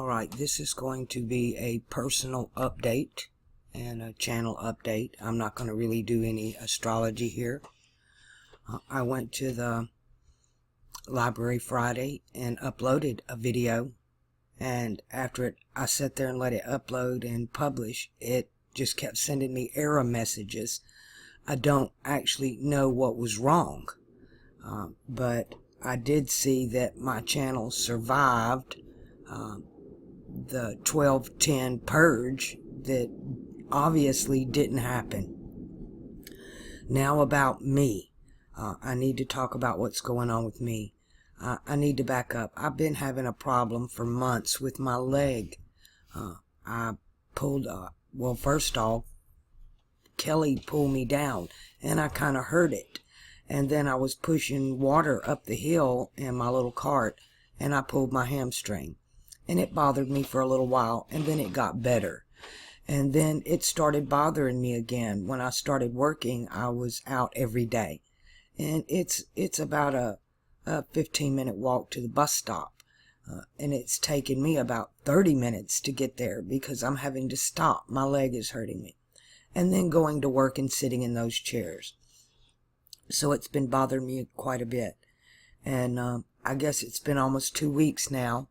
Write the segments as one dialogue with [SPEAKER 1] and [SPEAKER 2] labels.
[SPEAKER 1] Alright, this is going to be a personal update and a channel update. I'm not going to really do any astrology here. I went to the library Friday and uploaded a video, and after I sat there and let it upload and publish, it just kept sending me error messages. I don't actually know what was wrong, but I did see that my channel survived the 1210 purge that obviously didn't happen. Now about me. I need to talk about what's going on with me. I need to back up. I've been having a problem for months with my leg. I pulled, well, first off, Kelly pulled me down and I kind of hurt it. And then I was pushing water up the hill in my little cart and I pulled my hamstring. And it bothered me for a little while, and then it got better. And then it started bothering me again. When I started working, I was out every day. And it's about a 15-minute walk to the bus stop. And it's taken me about 30 minutes to get there because I'm having to stop. My leg is hurting me. And then going to work and sitting in those chairs. So it's been bothering me quite a bit. And I guess it's been almost 2 weeks now.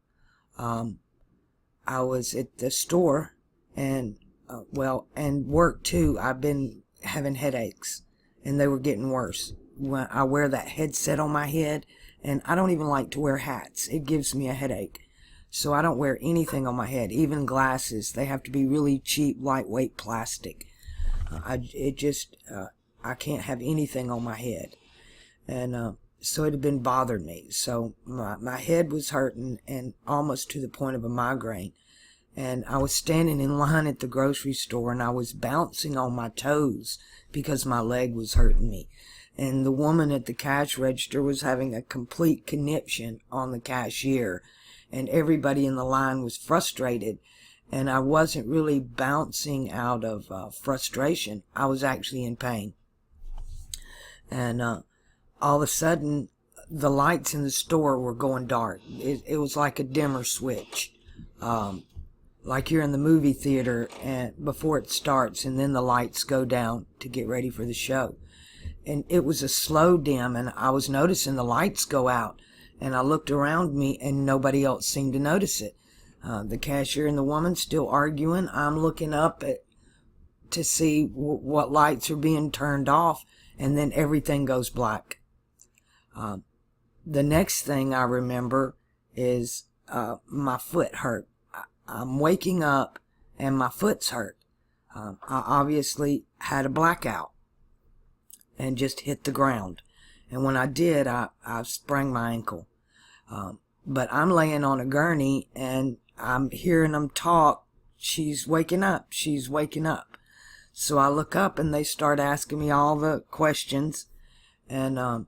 [SPEAKER 1] I was at the store and and work too. I've been having headaches and they were getting worse. When I wear that headset on my head, and I don't even like to wear hats. It gives me a headache. So I don't wear anything on my head, even glasses. They have to be really cheap, lightweight plastic. I can't have anything on my head. And so it had been bothering me. So my head was hurting and almost to the point of a migraine. And I was standing in line at the grocery store and I was bouncing on my toes because my leg was hurting me. And the woman at the cash register was having a complete conniption on the cashier. And everybody in the line was frustrated. And I wasn't really bouncing out of frustration. I was actually in pain. And all of a sudden, the lights in the store were going dark. It was like a dimmer switch. Like you're in the movie theater and before it starts, and then the lights go down to get ready for the show. And it was a slow dim, and I was noticing the lights go out. And I looked around me, and nobody else seemed to notice it. The cashier and the woman still arguing. I'm looking up to see what lights are being turned off, and then everything goes black. The next thing I remember is my foot hurt. I'm waking up and my foot's hurt. I obviously had a blackout and just hit the ground. And when I did, I sprained my ankle. But I'm laying on a gurney and I'm hearing them talk. She's waking up. She's waking up. So I look up and they start asking me all the questions. And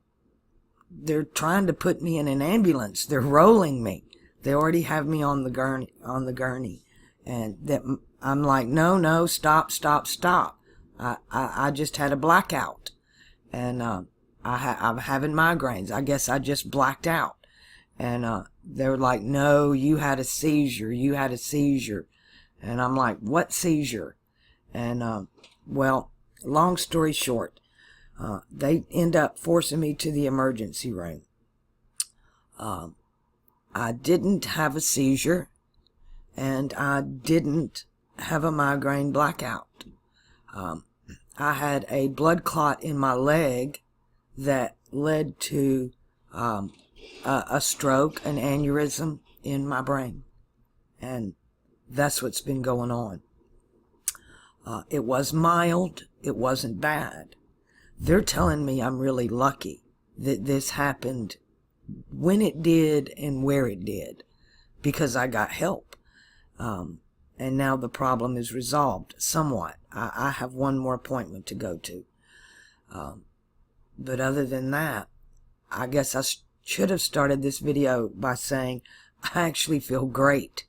[SPEAKER 1] they're trying to put me in an ambulance. They're rolling me. They already have me on the gurney. And I'm like, no, stop. I just had a blackout. And I'm having migraines. I guess I just blacked out. And they were like, no, you had a seizure. And I'm like, what seizure? And well, long story short, they end up forcing me to the emergency room. I didn't have a seizure, and I didn't have a migraine blackout. I had a blood clot in my leg that led to a stroke, an aneurysm in my brain. And that's what's been going on. It was mild. It wasn't bad. They're telling me I'm really lucky that this happened when it did and where it did, because I got help. And now the problem is resolved somewhat. I have one more appointment to go to. But other than that, I guess I should have started this video by saying I actually feel great.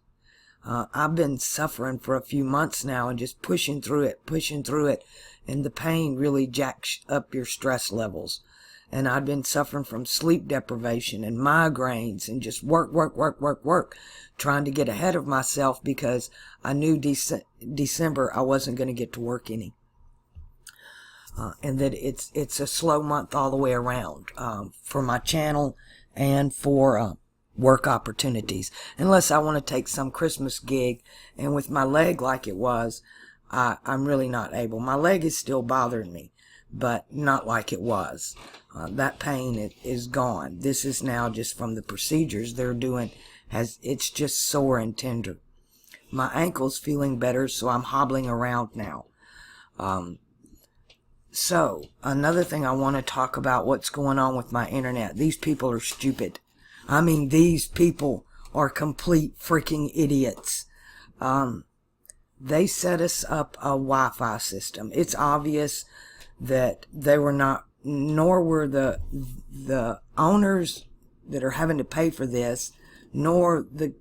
[SPEAKER 1] I've been suffering for a few months now and just pushing through it. And the pain really jacks up your stress levels. And I'd been suffering from sleep deprivation and migraines and just work, trying to get ahead of myself because I knew December I wasn't going to get to work any. And that it's a slow month all the way around for my channel and for work opportunities. Unless I want to take some Christmas gig, and with my leg like it was, I'm really not able. My leg is still bothering me, but not like it was. That pain is gone. This is now just from the procedures they're doing. It's just sore and tender. My ankle's feeling better, so I'm hobbling around now. So, another thing I want to talk about, what's going on with my internet. These people are stupid. I mean, these people are complete freaking idiots. They set us up a Wi-Fi system. It's obvious that they were not, nor were the owners that are having to pay for this, nor the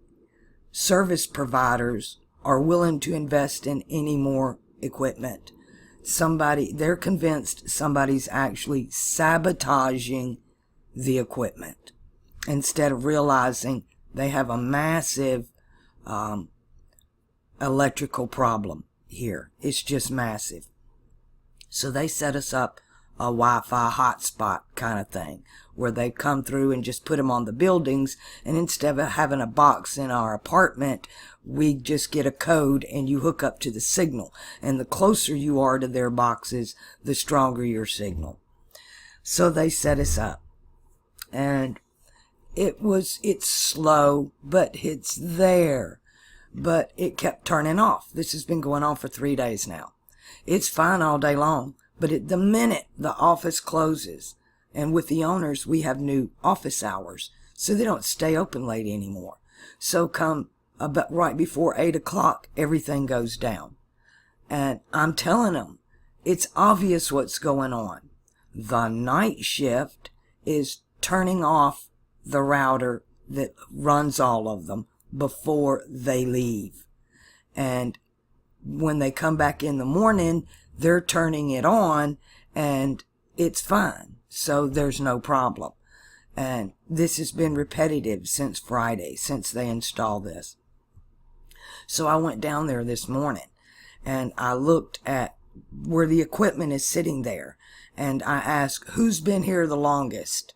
[SPEAKER 1] service providers are willing to invest in any more equipment. They're convinced somebody's actually sabotaging the equipment instead of realizing they have a massive electrical problem here. It's just massive. So they set us up a Wi-Fi hotspot kind of thing, where they come through and just put them on the buildings, and instead of having a box in our apartment, we just get a code and you hook up to the signal. And the closer you are to their boxes, the stronger your signal. So they set us up. And it's slow, but it's there. But it kept turning off. This has been going on for 3 days now. It's fine all day long, but the minute the office closes, and with the owners, we have new office hours, so they don't stay open late anymore. So come about right before 8 o'clock, everything goes down. And I'm telling them, it's obvious what's going on. The night shift is turning off the router that runs all of them before they leave. And when they come back in the morning, they're turning it on and it's fine. So there's no problem. And this has been repetitive since Friday, since they installed this. So I went down there this morning and I looked at where the equipment is sitting there. And I asked, who's been here the longest?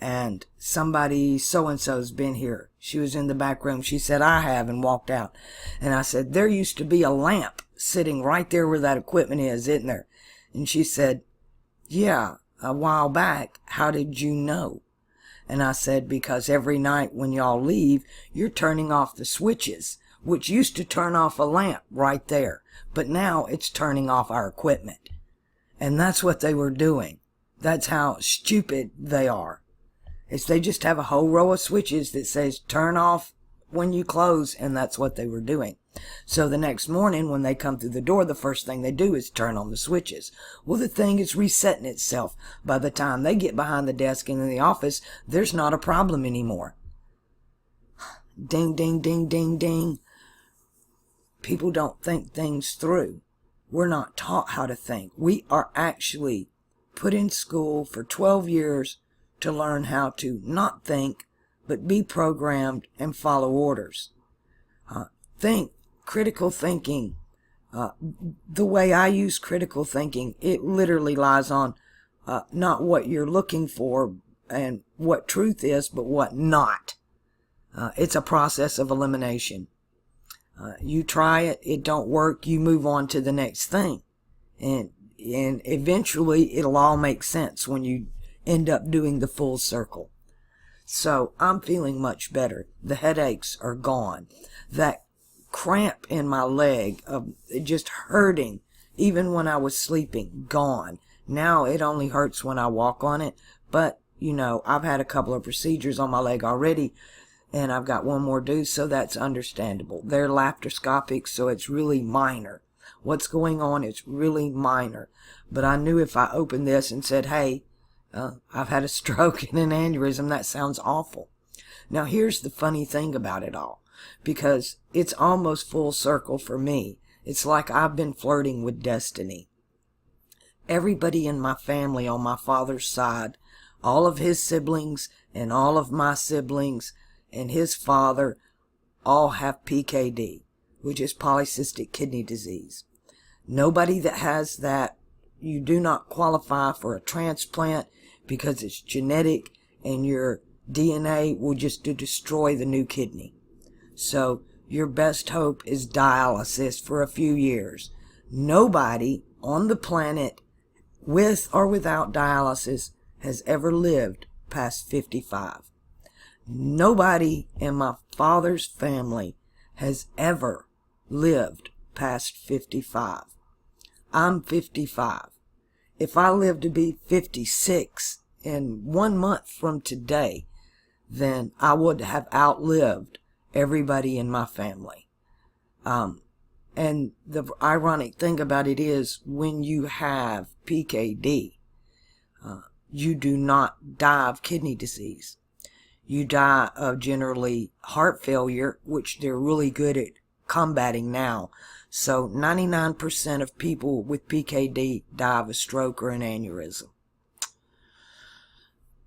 [SPEAKER 1] And somebody so-and-so's been here. She was in the back room. She said, I have, and walked out. And I said, there used to be a lamp sitting right there where that equipment is, isn't there? And she said, yeah, a while back. How did you know? And I said, because every night when y'all leave, you're turning off the switches, which used to turn off a lamp right there. But now it's turning off our equipment. And that's what they were doing. That's how stupid they are. They just have a whole row of switches that says turn off when you close, and that's what they were doing. So the next morning when they come through the door, the first thing they do is turn on the switches. Well, the thing is resetting itself. By the time they get behind the desk and in the office, there's not a problem anymore. Ding, ding, ding, ding, ding. People don't think things through. We're not taught how to think. We are actually put in school for 12 years to learn how to not think, but be programmed and follow orders. Critical thinking. The way I use critical thinking, it literally lies on not what you're looking for and what truth is, but what not. It's a process of elimination. You try it, it don't work, you move on to the next thing. And eventually it'll all make sense when you end up doing the full circle. So I'm feeling much better. The headaches are gone. That cramp in my leg of just hurting even when I was sleeping, gone. Now it only hurts when I walk on it. But, I've had a couple of procedures on my leg already, and I've got one more due, so that's understandable. They're laparoscopic, so it's really minor. What's going on is really minor. But I knew if I opened this and said, hey, I've had a stroke and an aneurysm, that sounds awful. Now here's the funny thing about it all, because it's almost full circle for me. It's like I've been flirting with destiny. Everybody in my family on my father's side, all of his siblings and all of my siblings and his father all have PKD, which is polycystic kidney disease. Nobody that has that, you do not qualify for a transplant because it's genetic and your DNA will just destroy the new kidney. So your best hope is dialysis for a few years. Nobody on the planet with or without dialysis has ever lived past 55. Nobody in my father's family has ever lived past 55. I'm 55. If I live to be 56 in 1 month from today, then I would have outlived everybody in my family. And the ironic thing about it is, when you have PKD, you do not die of kidney disease. You die of generally heart failure, which they're really good at combating now. So 99% of people with PKD die of a stroke or an aneurysm.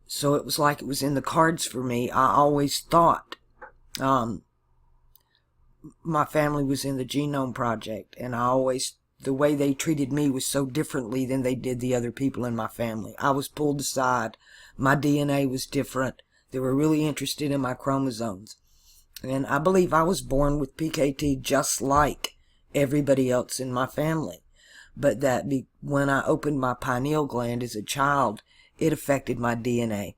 [SPEAKER 1] So it was like it was in the cards for me. I always thought my family was in the Genome Project, and the way they treated me was so differently than they did the other people in my family. I was pulled aside. My DNA was different. They were really interested in my chromosomes. And I believe I was born with PKD just like everybody else in my family. But when I opened my pineal gland as a child, it affected my DNA.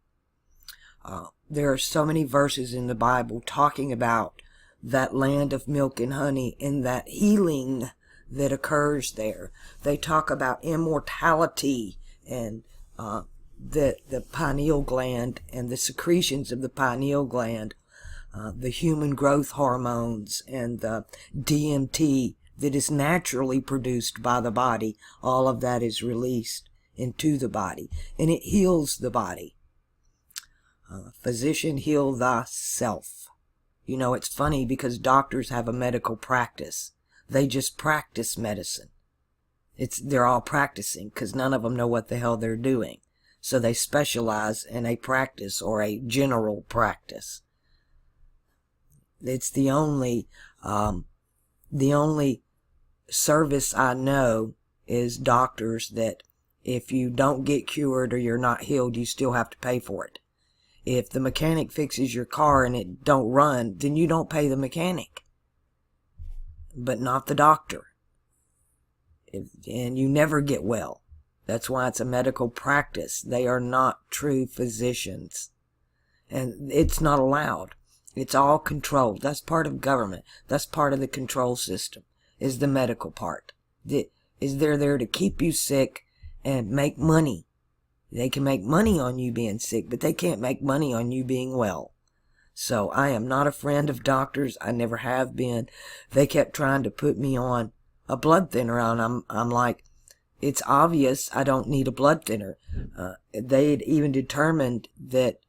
[SPEAKER 1] There are so many verses in the Bible talking about that land of milk and honey and that healing that occurs there. They talk about immortality and the pineal gland and the secretions of the pineal gland, the human growth hormones and the DMT that is naturally produced by the body. All of that is released into the body, and it heals the body. Physician, heal thyself. You know, it's funny because doctors have a medical practice. They just practice medicine. They're all practicing because none of them know what the hell they're doing. So they specialize in a practice or a general practice. It's the only service I know is doctors that if you don't get cured or you're not healed, you still have to pay for it. If the mechanic fixes your car and it don't run, then you don't pay the mechanic, but not the doctor. And you never get well. That's why it's a medical practice. They are not true physicians. And it's not allowed. It's all controlled. That's part of government. That's part of the control system, is the medical part. They're there to keep you sick and make money. They can make money on you being sick, but they can't make money on you being well. So I am not a friend of doctors. I never have been. They kept trying to put me on a blood thinner, and I'm like, it's obvious I don't need a blood thinner. They had even determined that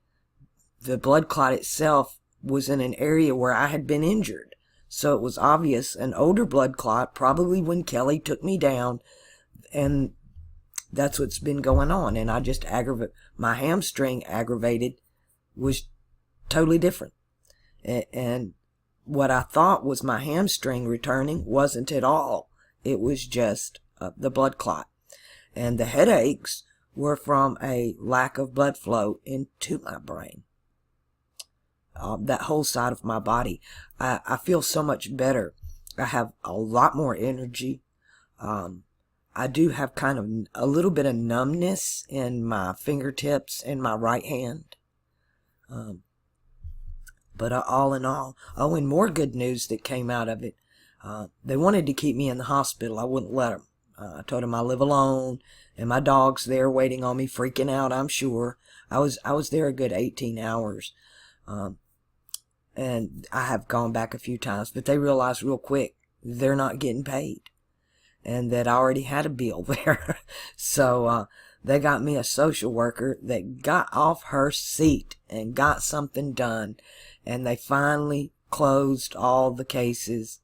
[SPEAKER 1] the blood clot itself was in an area where I had been injured. So it was obvious, an older blood clot, probably when Kelly took me down, and that's what's been going on. And I just my hamstring aggravated was totally different. And what I thought was my hamstring returning wasn't at all. It was just the blood clot. And the headaches were from a lack of blood flow into my brain. That whole side of my body. I feel so much better. I have a lot more energy. I do have kind of a little bit of numbness in my fingertips and my right hand. But all in all, and more good news that came out of it. They wanted to keep me in the hospital. I wouldn't let them. I told them I live alone, and my dog's there waiting on me, freaking out, I'm sure. I was there a good 18 hours. And I have gone back a few times, but they realized real quick they're not getting paid, and that I already had a bill there. So they got me a social worker that got off her seat and got something done, and they finally closed all the cases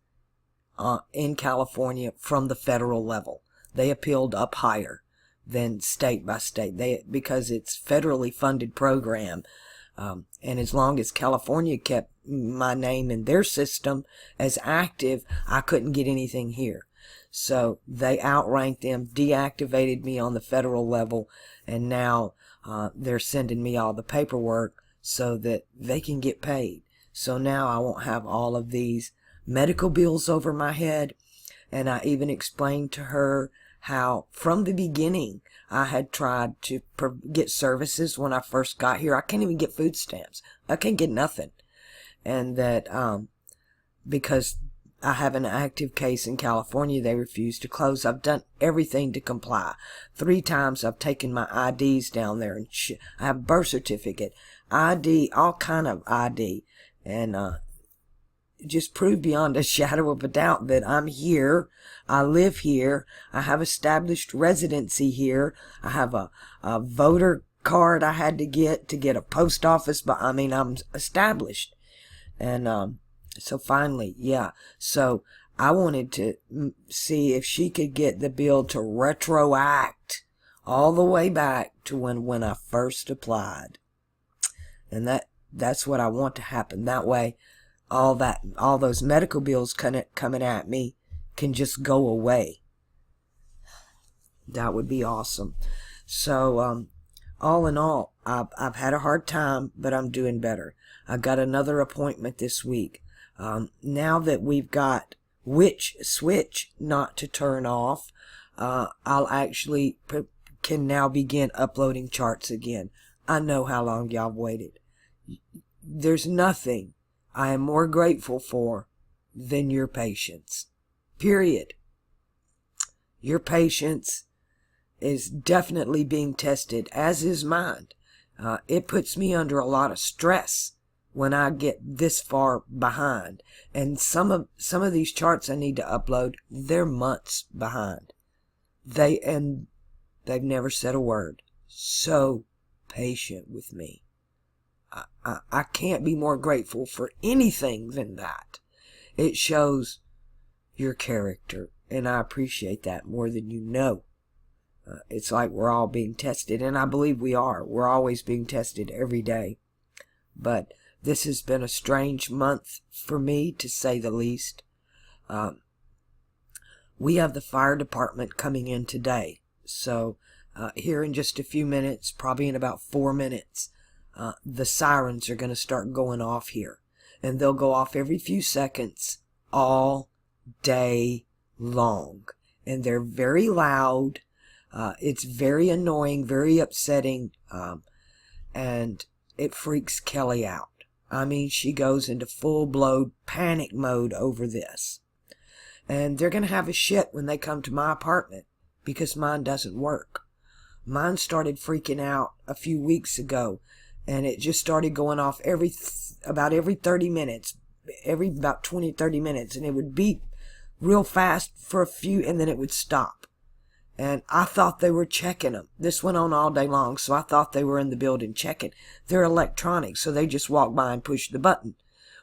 [SPEAKER 1] in California from the federal level. They appealed up higher, than state by state. Because it's federally funded program. And as long as California kept my name in their system as active, I couldn't get anything here. So they outranked them, deactivated me on the federal level, and now they're sending me all the paperwork so that they can get paid. So now I won't have all of these medical bills over my head. And I even explained to her how from the beginning I had tried to get services when I first got here. I can't even get food stamps. I can't get nothing. And that because I have an active case in California, they refuse to close. I've done everything to comply. 3 times I've taken my IDs down there, and I have birth certificate, ID, all kind of ID, and just prove beyond a shadow of a doubt that I'm here. I live here. I have established residency here. I have a voter card I had to get a post office, but I mean, I'm established. And so finally, yeah. So I wanted to see if she could get the bill to retroact all the way back to when I first applied. And that's what I want to happen. That way, all those medical bills coming at me can just go away. That would be awesome. So, all in all, I've had a hard time, but I'm doing better. I got another appointment this week. Now that we've got which switch not to turn off, I'll actually can now begin uploading charts again. I know how long y'all waited. There's nothing I am more grateful for than your patience. Period. Your patience is definitely being tested, as is mine. It puts me under a lot of stress when I get this far behind. And some of these charts I need to upload, they're months behind. They've never said a word. So patient with me. I can't be more grateful for anything than that. It shows your character, and I appreciate that more than you know. It's like we're all being tested, and I believe we are. We're always being tested every day. But this has been a strange month for me, to say the least. We have the fire department coming in today. So here in just a few minutes, probably in about 4 minutes, the sirens are going to start going off here. And they'll go off every few seconds all day long. And they're very loud. It's very annoying, very upsetting, and it freaks Kelly out. I mean, she goes into full-blown panic mode over this. And they're going to have a shit when they come to my apartment, because mine doesn't work. Mine started freaking out a few weeks ago, and it just started going off about every 30 minutes, about 20, 30 minutes, and it would beep real fast for a few, and then it would stop. And I thought they were checking them. This went on all day long, so I thought they were in the building checking. They're electronic, so they just walk by and push the button.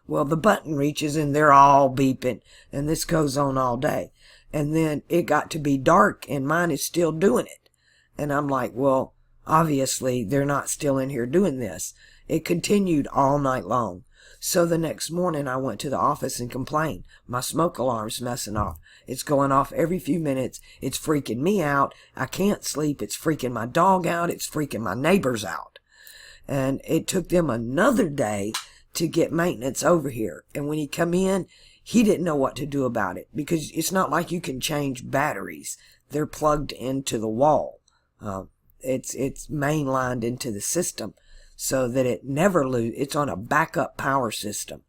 [SPEAKER 1] Well, the button reaches and they're all beeping, and this goes on all day. And then it got to be dark, and mine is still doing it. And I'm like, well, obviously they're not still in here doing this. It continued all night long. So the next morning I went to the office and complained. My smoke alarm's messing off. It's going off every few minutes. It's freaking me out. I can't sleep. It's freaking my dog out. It's freaking my neighbors out. And it took them another day to get maintenance over here. And when he come in, he didn't know what to do about it, because it's not like you can change batteries. They're plugged into the wall. It's mainlined into the system, so that it never lose. It's on a backup power system.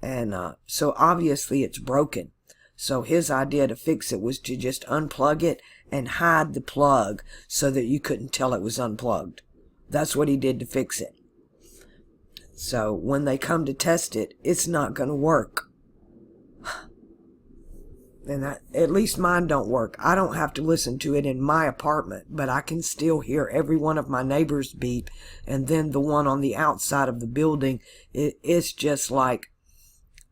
[SPEAKER 1] And so obviously it's broken. So his idea to fix it was to just unplug it and hide the plug so that you couldn't tell it was unplugged. That's what he did to fix it. So when they come to test it, it's not going to work. And at least mine don't work. I don't have to listen to it in my apartment, but I can still hear every one of my neighbors beep. And then the one on the outside of the building, it's just like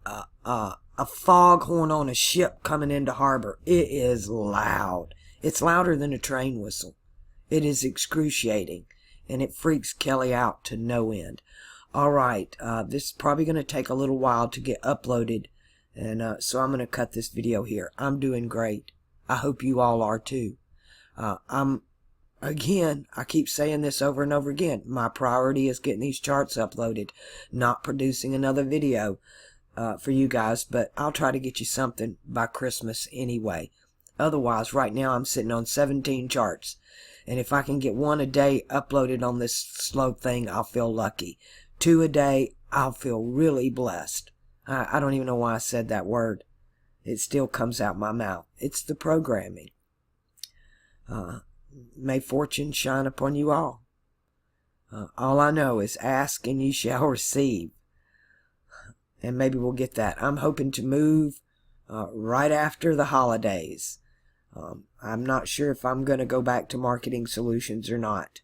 [SPEAKER 1] a foghorn on a ship coming into harbor. It is loud. It's louder than a train whistle. It is excruciating, and it freaks Kelly out to no end. Alright, this is probably going to take a little while to get uploaded, and so I'm going to cut this video here. I'm doing great. I hope you all are too. Again, I keep saying this over and over again. My priority is getting these charts uploaded, not producing another video for you guys, but I'll try to get you something by Christmas anyway. Otherwise, right now I'm sitting on 17 charts, and if I can get one a day uploaded on this slow thing, I'll feel lucky. 2 a day, I'll feel really blessed. I don't even know why I said that word. It still comes out my mouth. It's the programming. May fortune shine upon you all. All I know is ask and ye shall receive. And maybe we'll get that. I'm hoping to move right after the holidays. I'm not sure if I'm going to go back to marketing solutions or not.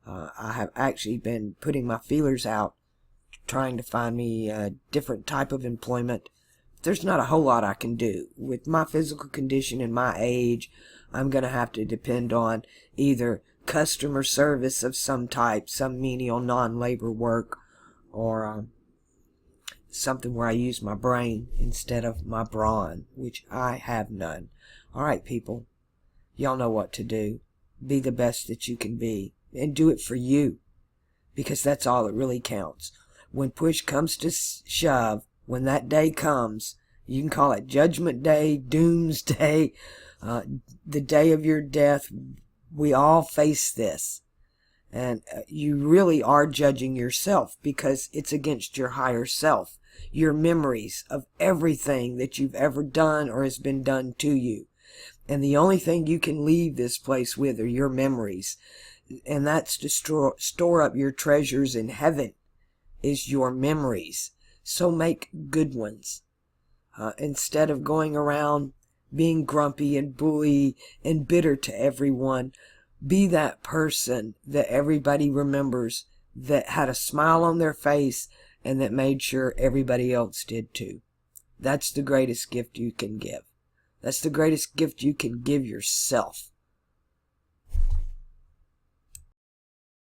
[SPEAKER 1] I have actually been putting my feelers out, trying to find me a different type of employment. There's not a whole lot I can do. With my physical condition and my age, I'm going to have to depend on either customer service of some type, some menial non-labor work, or something where I use my brain instead of my brawn, which I have none. Alright, people, y'all know what to do. Be the best that you can be, and do it for you, because that's all that really counts. When push comes to shove, when that day comes, you can call it Judgment Day, Doomsday, the day of your death. We all face this, and you really are judging yourself, because it's against your higher self, your memories of everything that you've ever done or has been done to you. And the only thing you can leave this place with are your memories, and that's to store up your treasures in heaven, is your memories. So make good ones, instead of going around being grumpy and bully and bitter to everyone. Be that person that everybody remembers, that had a smile on their face and that made sure everybody else did too. That's the greatest gift you can give. That's the greatest gift you can give yourself.